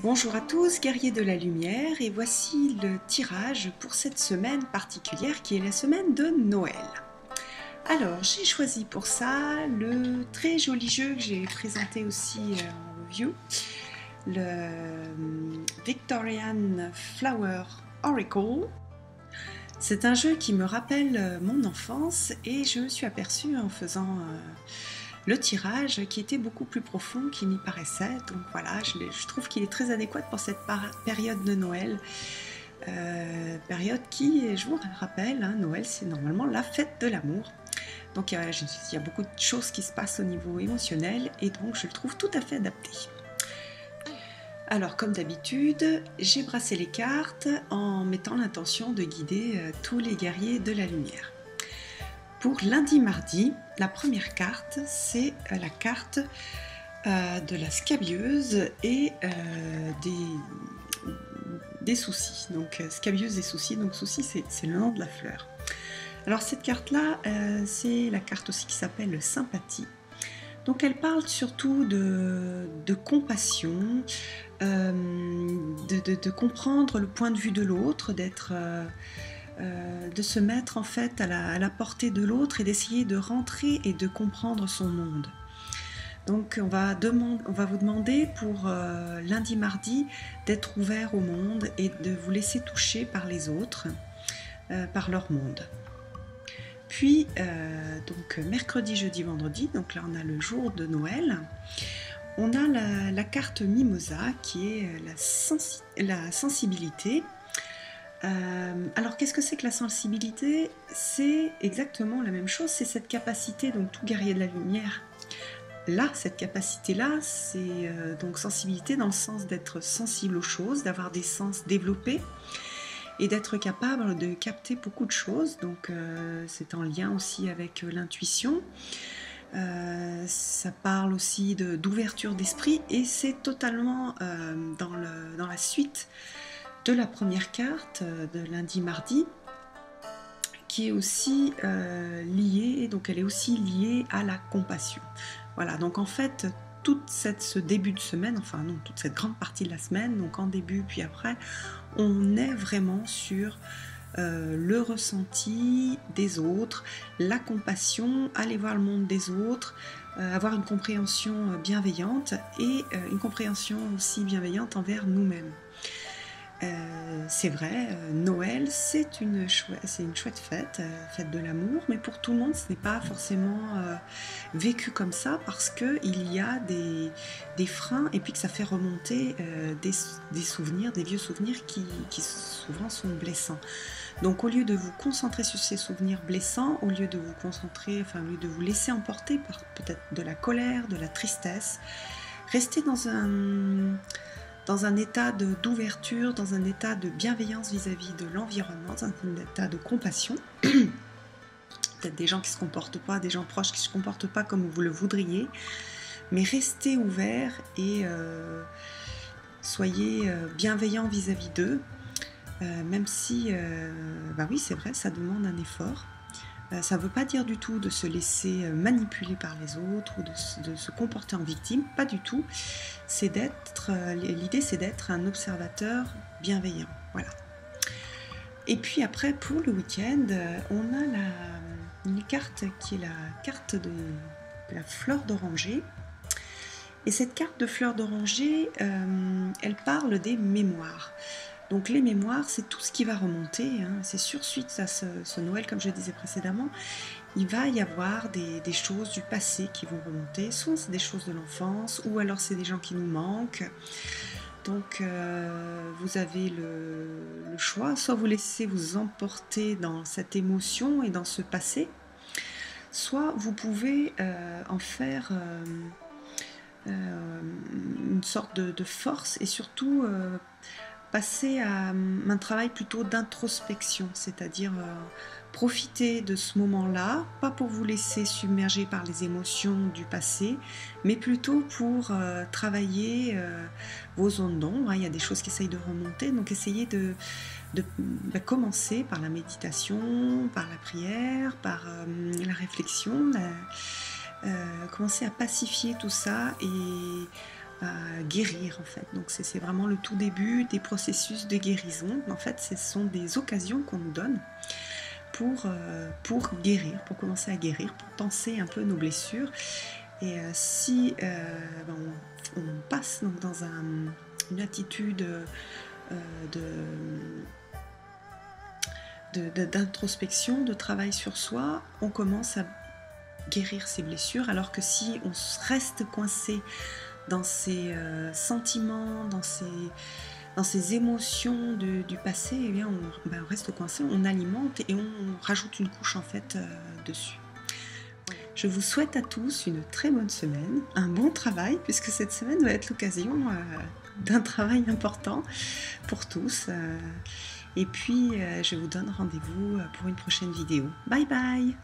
Bonjour à tous, guerriers de la lumière, et voici le tirage pour cette semaine particulière qui est la semaine de Noël. Alors, j'ai choisi pour ça le très joli jeu que j'ai présenté aussi en review, le Victorian Flower Oracle. C'est un jeu qui me rappelle mon enfance et je me suis aperçue en faisant le tirage qui était beaucoup plus profond qu'il n'y paraissait. Donc voilà, je trouve qu'il est très adéquat pour cette période de Noël. Période qui, je vous rappelle, hein, Noël c'est normalement la fête de l'amour. Donc il y a beaucoup de choses qui se passent au niveau émotionnel et donc je le trouve tout à fait adapté. Alors comme d'habitude, j'ai brassé les cartes en mettant l'intention de guider tous les guerriers de la lumière. Pour lundi-mardi, la première carte, c'est la carte de la scabieuse et des soucis. Donc scabieuse et soucis, donc soucis c'est le nom de la fleur. Alors cette carte-là, c'est la carte aussi qui s'appelle sympathie. Donc elle parle surtout de compassion, de comprendre le point de vue de l'autre, de se mettre en fait à la portée de l'autre et d'essayer de rentrer et de comprendre son monde. Donc on va vous demander pour lundi, mardi d'être ouvert au monde et de vous laisser toucher par les autres, par leur monde. Puis donc mercredi, jeudi, vendredi, donc là on a le jour de Noël. On a la carte Mimosa qui est la sensibilité. Alors qu'est-ce que c'est que la sensibilité? C'est exactement la même chose, c'est cette capacité, donc tout guerrier de la lumière. Là, cette capacité-là, c'est donc sensibilité dans le sens d'être sensible aux choses, d'avoir des sens développés et d'être capable de capter beaucoup de choses. Donc c'est en lien aussi avec l'intuition. Ça parle aussi d'ouverture d'esprit et c'est totalement dans la suite de la première carte de lundi-mardi qui est aussi liée, donc elle est aussi liée à la compassion. Voilà, donc en fait, ce début de semaine, enfin non, toute cette grande partie de la semaine, donc en début puis après, on est vraiment sur le ressenti des autres, la compassion, aller voir le monde des autres, avoir une compréhension bienveillante et une compréhension aussi bienveillante envers nous-mêmes. C'est vrai, Noël c'est une chouette fête, fête de l'amour, mais pour tout le monde ce n'est pas forcément vécu comme ça parce qu'il y a des freins et puis que ça fait remonter des souvenirs, des vieux souvenirs qui souvent sont blessants. Donc au lieu de vous concentrer sur ces souvenirs blessants, au lieu de vous concentrer, enfin au lieu de vous laisser emporter par peut-être de la colère, de la tristesse, restez dans un état d'ouverture, dans un état de bienveillance vis-à-vis de l'environnement, dans un état de compassion. Peut-être des gens qui ne se comportent pas, des gens proches qui ne se comportent pas comme vous le voudriez, mais restez ouverts et soyez bienveillants vis-à-vis d'eux, même si, bah oui c'est vrai, ça demande un effort. Ça ne veut pas dire du tout de se laisser manipuler par les autres ou de se comporter en victime, pas du tout. L'idée c'est d'être un observateur bienveillant. Voilà. Et puis après, pour le week-end, on a une carte qui est la carte de la fleur d'oranger. Et cette carte de fleur d'oranger, elle parle des mémoires. Donc les mémoires, c'est tout ce qui va remonter, hein. C'est sur suite à ce Noël, comme je disais précédemment, il va y avoir des choses du passé qui vont remonter, soit c'est des choses de l'enfance, ou alors c'est des gens qui nous manquent. Donc vous avez le choix, soit vous laissez vous emporter dans cette émotion et dans ce passé, soit vous pouvez en faire une sorte de force et surtout passer à un travail plutôt d'introspection, c'est-à-dire profiter de ce moment-là, pas pour vous laisser submerger par les émotions du passé, mais plutôt pour travailler vos zones d'ombre. Il y a des choses qui essayent de remonter, donc essayez de commencer par la méditation, par la prière, par la réflexion, commencer à pacifier tout ça et guérir en fait. Donc c'est vraiment le tout début des processus de guérison. En fait, ce sont des occasions qu'on nous donne pour guérir, pour commencer à guérir, pour penser un peu nos blessures. Et si on passe donc dans une attitude d'introspection, de travail sur soi, on commence à guérir ses blessures, alors que si on reste coincé dans ses sentiments, dans ses émotions du passé, eh bien on reste coincé, on alimente et on rajoute une couche en fait dessus. Je vous souhaite à tous une très bonne semaine, un bon travail, puisque cette semaine va être l'occasion d'un travail important pour tous. Et puis je vous donne rendez-vous pour une prochaine vidéo. Bye bye!